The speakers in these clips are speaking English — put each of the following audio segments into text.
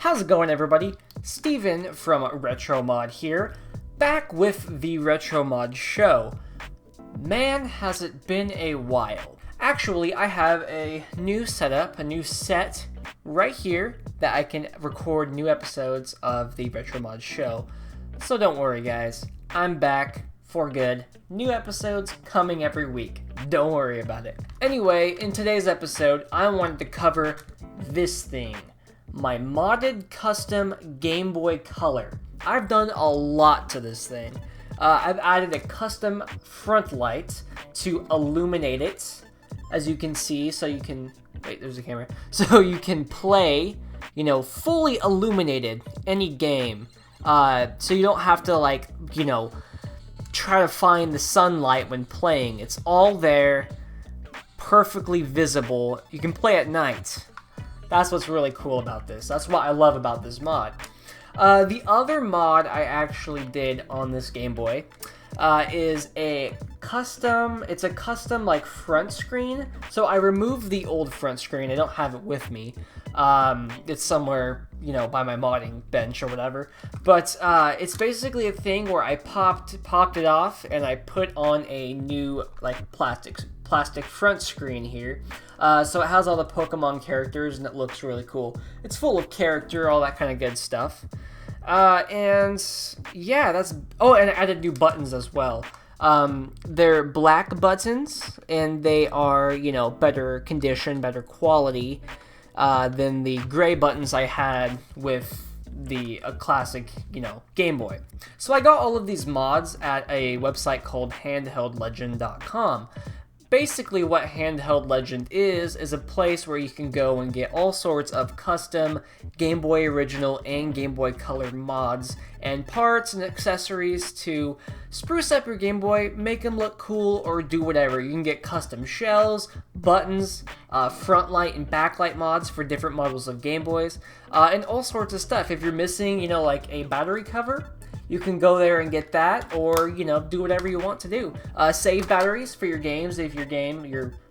How's it going, everybody? Steven from Retromod here, back with the Retromod Show. Man, has it been a while. Actually, I have a new setup, a new set right here that I can record new episodes of the Retromod Show. So don't worry, guys. I'm back for good. New episodes coming every week. Don't worry about it. Anyway, in today's episode, I wanted to cover this thing. My modded custom Game Boy Color. I've done a lot to this thing. I've added a custom Frontlight to illuminate it, as you can see, so you can, wait, there's a camera, so you can play, fully illuminated any game, so you don't have to, try to find the sunlight when playing. It's all there, perfectly visible. You can play at night. That's what's really cool about this. That's what I love about this mod. The other mod I actually did on this Game Boy is a custom, it's a custom front screen. So I removed the old front screen. I don't have it with me. It's somewhere, by my modding bench or whatever. But it's basically a thing where I popped it off and I put on a new plastic front screen here. So it has all the Pokemon characters and it looks really cool. It's full of character, all that kind of good stuff. And yeah, that's, oh, and I added new buttons as well. They're black buttons and they are, better condition, better quality, than the gray buttons I had with the classic, Game Boy. So I got all of these mods at a website called handheldlegend.com. Basically, what Handheld Legend is a place where you can go and get all sorts of custom Game Boy Original and Game Boy Color mods and parts and accessories to spruce up your Game Boy, make them look cool, or do whatever. You can get custom shells, buttons, frontlight and backlight mods for different models of Game Boys, and all sorts of stuff. If you're missing, a battery cover, you can go there and get that, or, do whatever you want to do. Save batteries for your games if your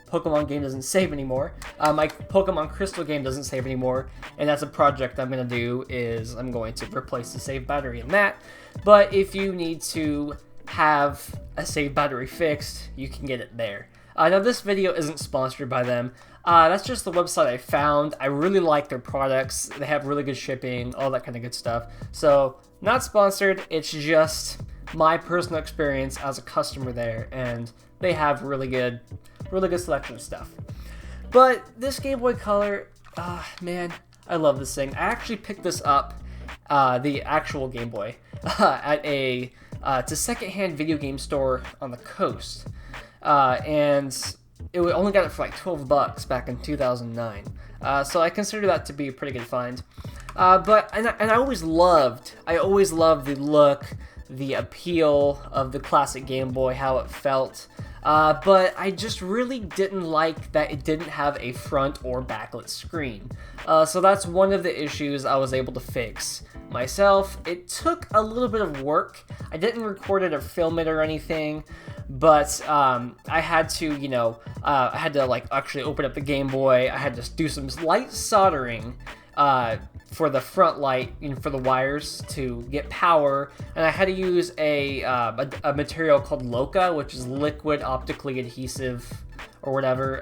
Pokemon game doesn't save anymore. My Pokemon Crystal game doesn't save anymore, and that's a project I'm going to do, is I'm going to replace the save battery in that. But if you need to have a save battery fixed, you can get it there. Now, this video isn't sponsored by them. That's just the website I found. I really like their products. They have really good shipping, all that kind of good stuff. So, not sponsored, it's just my personal experience as a customer there, and they have really good selection of stuff. But this Game Boy Color, man, I love this thing. I actually picked this up, the actual Game Boy, at it's a secondhand video game store on the coast, and only got it for $12 back in 2009. So I consider that to be a pretty good find. But I always loved the look, the appeal of the classic Game Boy, how it felt. But I just really didn't like that it didn't have a front or backlit screen. So that's one of the issues I was able to fix myself. It took a little bit of work. I didn't record it or film it or anything, but I had to, actually open up the Game Boy. I had to do some light soldering for the front light, for the wires to get power, and I had to use a material called Loca, which is liquid optically adhesive, or whatever,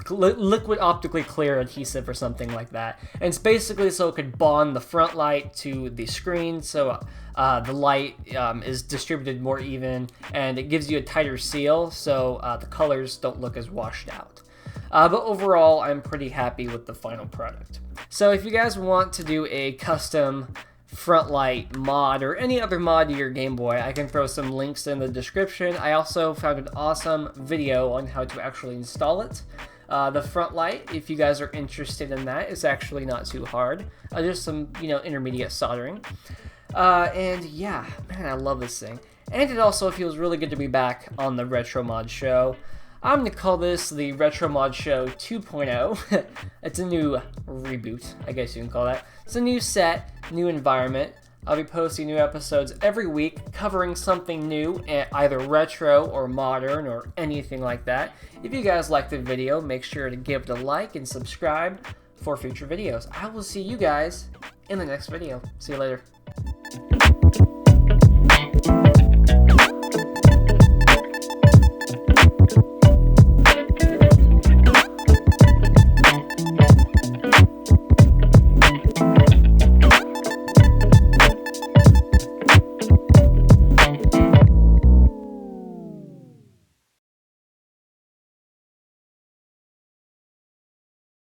liquid optically clear adhesive or something like that. And it's basically so it could bond the front light to the screen, so the light is distributed more even, and it gives you a tighter seal, so the colors don't look as washed out. But overall, I'm pretty happy with the final product. So if you guys want to do a custom Frontlight mod or any other mod to your Game Boy, I can throw some links in the description. I also found an awesome video on how to actually install it. The Frontlight, if you guys are interested in that, is actually not too hard. Just some, intermediate soldering. And yeah, man, I love this thing. And it also feels really good to be back on the Retromod Show. I'm going to call this the Retromod Show 2.0. It's a new reboot, I guess you can call that. It's a new set, new environment. I'll be posting new episodes every week covering something new, either retro or modern or anything like that. If you guys like the video, make sure to give it a like and subscribe for future videos. I will see you guys in the next video. See you later.